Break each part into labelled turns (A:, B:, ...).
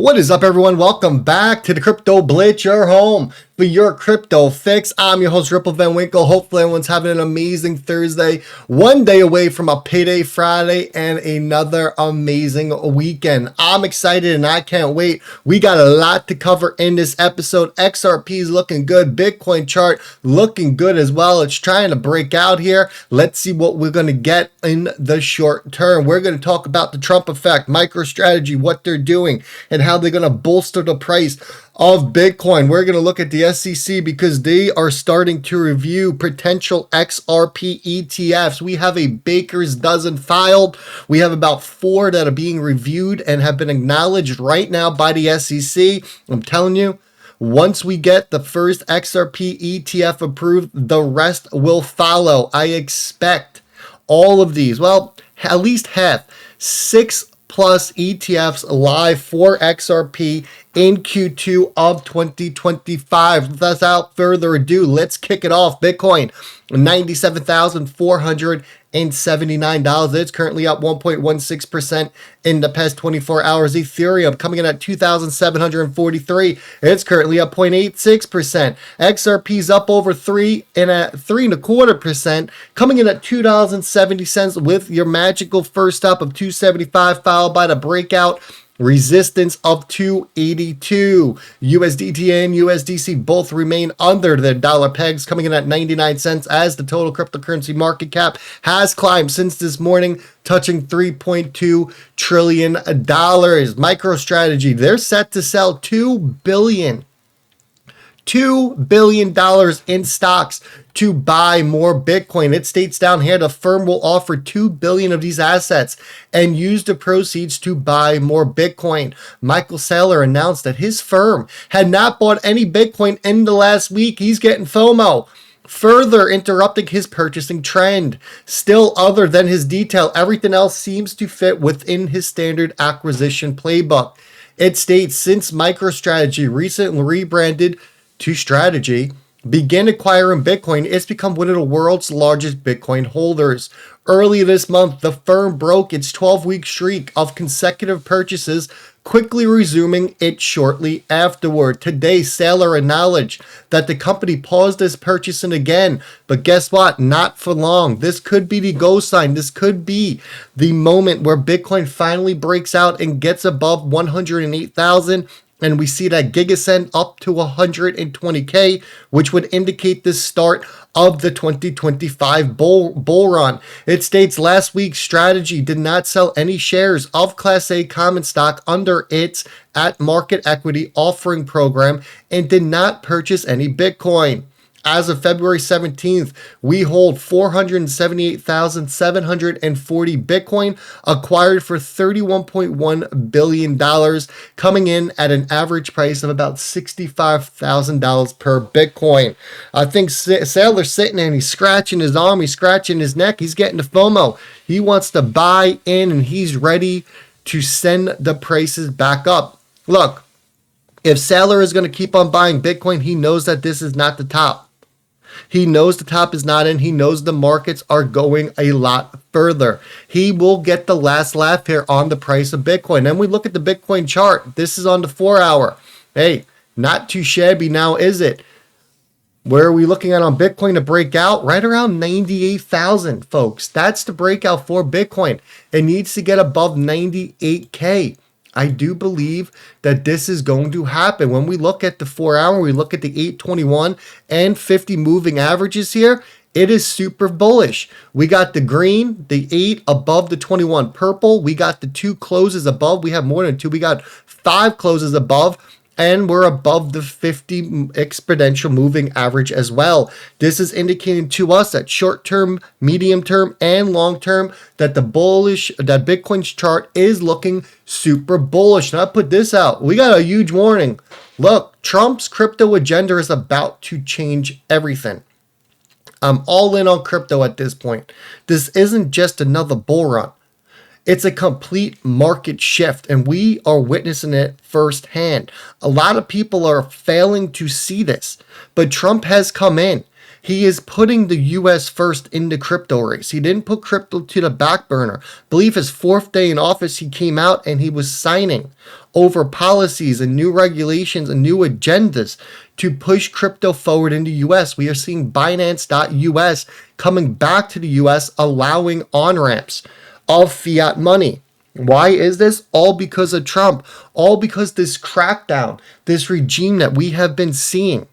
A: What is up, everyone? Welcome back to the Crypto Blitz, your home for your crypto fix. I'm your host, Ripple Van Winkle. Hopefully everyone's having an amazing Thursday, one day away from a payday Friday and another amazing weekend. I'm excited and I can't wait. We got a lot to cover in this episode. XRP is looking good. Bitcoin chart looking good as well. It's trying to break out here. Let's see what we're going to get in the short term. We're going to talk about the Trump effect, Microstrategy, what they're doing, and how they're going to bolster the price of Bitcoin. We're going to look at the SEC because they are starting to review potential XRP ETFs. We have a baker's dozen filed. We have about 4 that are being reviewed and have been acknowledged right now by the SEC. I'm telling you, once we get the first XRP ETF approved, the rest will follow. I expect all of these, well, at least half, 6+ ETFs live for XRP in Q2 of 2025. Without further ado, let's kick it off. Bitcoin, $97,479. It's currently up 1.16% in the past 24 hours. Ethereum coming in at 2,743. It's currently up 0.86%. XRP's up over 3.25%, coming in at $2.70 with your magical first up of 275, followed by the breakout resistance of 282. USDT and USDC both remain under their dollar pegs, coming in at 99 cents as the total cryptocurrency market cap has climbed since this morning, touching $3.2 trillion. Microstrategy, they're set to sell $2 billion in stocks to buy more Bitcoin. It states down here the firm will offer $2 billion of these assets and use the proceeds to buy more Bitcoin. Michael Saylor announced that his firm had not bought any Bitcoin in the last week. He's getting FOMO, further interrupting his purchasing trend. Still, other than his detail, everything else seems to fit within his standard acquisition playbook. It states, since MicroStrategy recently rebranded to Strategy, begin acquiring Bitcoin, it's become one of the world's largest Bitcoin holders. Early this month, the firm broke its 12-week streak of consecutive purchases, quickly resuming it shortly afterward. Today, Saylor acknowledged that the company paused its purchasing again, but guess what? Not for long. This could be the go sign. This could be the moment where Bitcoin finally breaks out and gets above 108,000. And we see that Gigasend up to 120K, which would indicate the start of the 2025 bull run. It states last week's Strategy did not sell any shares of Class A common stock under its at-market equity offering program and did not purchase any Bitcoin. As of February 17th, we hold 478,740 Bitcoin, acquired for $31.1 billion, coming in at an average price of about $65,000 per Bitcoin. I think Saylor's sitting there and he's scratching his arm, he's scratching his neck, he's getting the FOMO. He wants to buy in and he's ready to send the prices back up. Look, if Saylor is going to keep on buying Bitcoin, he knows that this is not the top. He knows the top is not in. He knows the markets are going a lot further. He will get the last laugh here on the price of Bitcoin. Then we look at the Bitcoin chart. This is on the 4-hour. Hey, not too shabby now, is it? Where are we looking at on Bitcoin to break out? Right around 98,000, folks. That's the breakout for Bitcoin. It needs to get above 98K. I do believe that this is going to happen. When we look at the 4-hour, we look at the 821 and 50 moving averages here, it is super bullish. We got the green, the 8 above the 21 purple. We got the 2 closes above. We have more than 2. We got 5 closes above. And we're above the 50 exponential moving average as well. This is indicating to us that short-term, medium-term, and long-term that that Bitcoin's chart is looking super bullish. Now I put this out. We got a huge warning. Look, Trump's crypto agenda is about to change everything. I'm all in on crypto at this point. This isn't just another bull run. It's a complete market shift, and we are witnessing it firsthand. A lot of people are failing to see this, but Trump has come in. He is putting the US first in the crypto race. He didn't put crypto to the back burner. I believe his 4th day in office, he came out and he was signing over policies and new regulations and new agendas to push crypto forward in the US. We are seeing Binance.us coming back to the US, allowing on-ramps of fiat money. Why is this? All because of Trump. All because this crackdown, this regime that we have been seeing,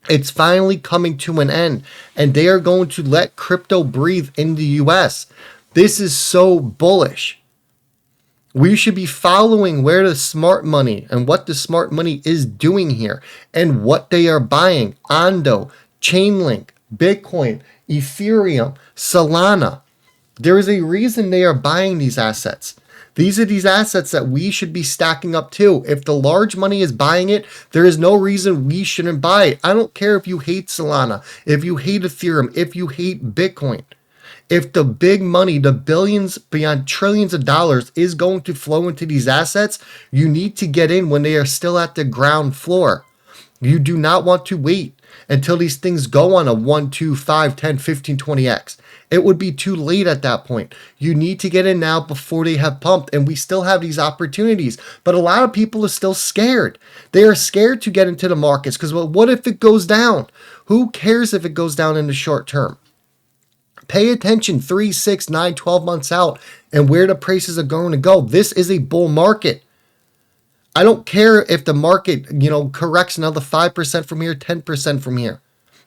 A: it's finally coming to an end, and they are going to let crypto breathe in the US. This is so bullish. We should be following where the smart money and what the smart money is doing here and what they are buying. Ondo, Chainlink, Bitcoin, Ethereum, Solana. There is a reason they are buying these assets. These are these assets that we should be stacking up too. If the large money is buying it, there is no reason we shouldn't buy it. I don't care if you hate Solana, if you hate Ethereum, if you hate Bitcoin. If the big money, the billions beyond trillions of dollars is going to flow into these assets, you need to get in when they are still at the ground floor. You do not want to wait until these things go on a 1, 2, 5, 10, 15, 20x. It would be too late at that point. You need to get in now before they have pumped, and we still have these opportunities. But a lot of people are still scared. They are scared to get into the markets because, well, what if it goes down? Who cares if it goes down in the short term? Pay attention 3, 6, 9, 12 months out and where the prices are going to go. This is a bull market. I don't care if the market, corrects another 5% from here, 10% from here.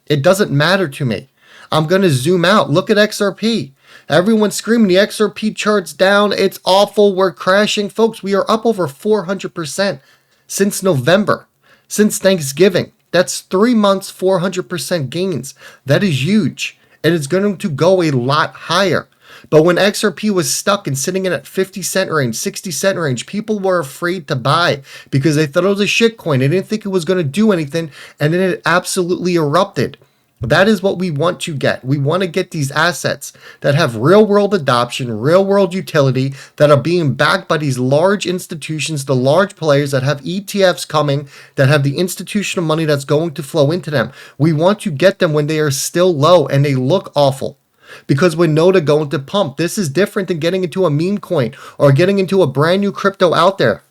A: It doesn't matter to me. I'm going to zoom out. Look at XRP. Everyone's screaming the XRP chart's down. It's awful. We're crashing. Folks, we are up over 400% since November, since Thanksgiving. That's 3 months, 400% gains. That is huge. And it's going to go a lot higher. But when XRP was stuck and sitting in at 50-cent range, 60-cent range, people were afraid to buy because they thought it was a shit coin. They didn't think it was going to do anything, and then it absolutely erupted. That is what we want to get. We want to get these assets that have real-world adoption, real-world utility, that are being backed by these large institutions, the large players that have ETFs coming, that have the institutional money that's going to flow into them. We want to get them when they are still low and they look awful, because we know they're going to pump. This is different than getting into a meme coin or getting into a brand new crypto out there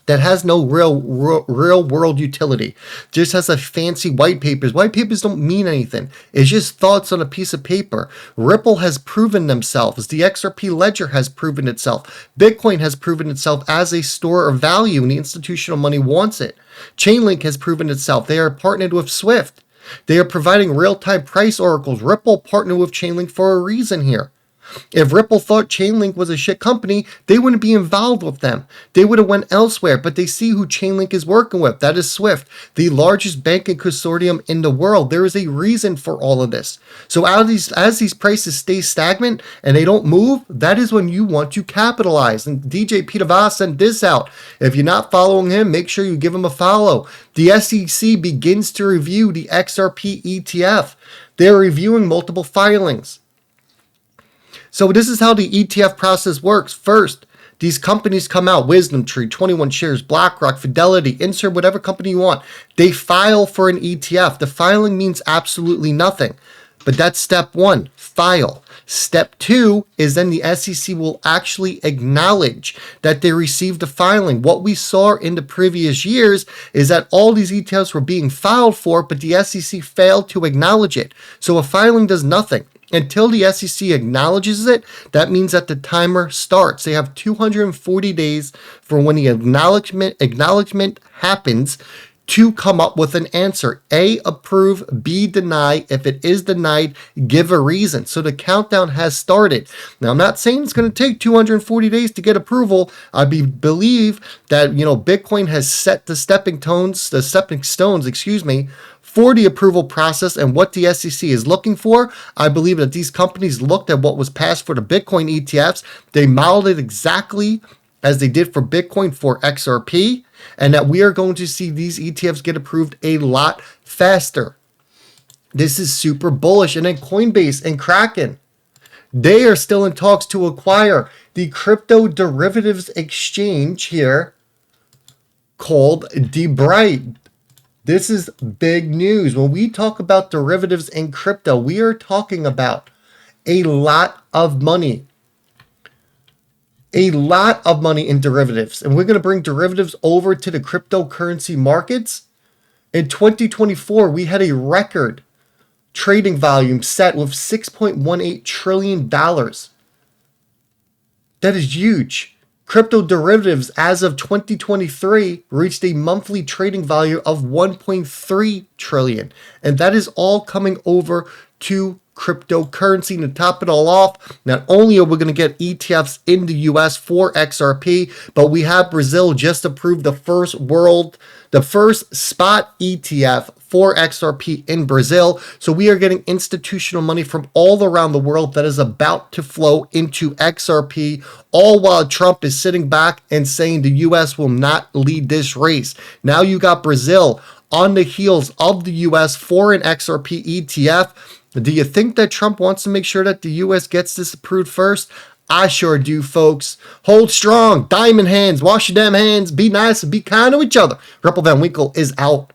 A: that has no real world utility. Just has a fancy white papers. White papers don't mean anything. It's just thoughts on a piece of paper. Ripple has proven themselves. The XRP ledger has proven itself. Bitcoin has proven itself as a store of value, and the institutional money wants it. Chainlink has proven itself. They are partnered with Swift. They are providing real-time price oracles. Ripple partnered with Chainlink for a reason here. If Ripple thought Chainlink was a shit company, they wouldn't be involved with them. They would have went elsewhere, but they see who Chainlink is working with. That is Swift, the largest banking consortium in the world. There is a reason for all of this. So as these prices stay stagnant and they don't move, that is when you want to capitalize. And DJ Peter Voss sent this out. If you're not following him, make sure you give him a follow. The SEC begins to review the XRP ETF. They're reviewing multiple filings. So this is how the ETF process works. First, these companies come out, Wisdom Tree, 21 Shares, BlackRock, Fidelity, insert whatever company you want. They file for an ETF. The filing means absolutely nothing. But that's step one, file. Step two is then the SEC will actually acknowledge that they received the filing. What we saw in the previous years is that all these ETFs were being filed for, but the SEC failed to acknowledge it. So a filing does nothing. Until the SEC acknowledges it, that means that the timer starts. They have 240 days for when the acknowledgement happens to come up with an answer. A, approve, B, deny. If it is denied, give a reason. So the countdown has started. Now, I'm not saying it's going to take 240 days to get approval. I believe that, Bitcoin has set the stepping stones, for the approval process and what the SEC is looking for. I believe that these companies looked at what was passed for the Bitcoin ETFs. They modeled it exactly as they did for Bitcoin for XRP, and that we are going to see these ETFs get approved a lot faster. This is super bullish. And then Coinbase and Kraken, they are still in talks to acquire the crypto derivatives exchange here called This is big news. When we talk about derivatives in crypto, we are talking about a lot of money. A lot of money in derivatives. And we're going to bring derivatives over to the cryptocurrency markets. In 2024, we had a record trading volume set with $6.18 trillion. That is huge. Crypto derivatives as of 2023 reached a monthly trading value of 1.3 trillion. And that is all coming over to cryptocurrency. And to top it all off, not only are we going to get ETFs in the US for XRP, but we have Brazil just approved the first spot ETF for XRP in Brazil. So we are getting institutional money from all around the world that is about to flow into XRP, all while Trump is sitting back and saying the US will not lead this race. Now you got Brazil on the heels of the US for an XRP ETF. Do you think that Trump wants to make sure that the US gets this approved first? I sure do, folks. Hold strong, diamond hands, wash your damn hands, be nice, and be kind to each other. Ripple Van Winkle is out.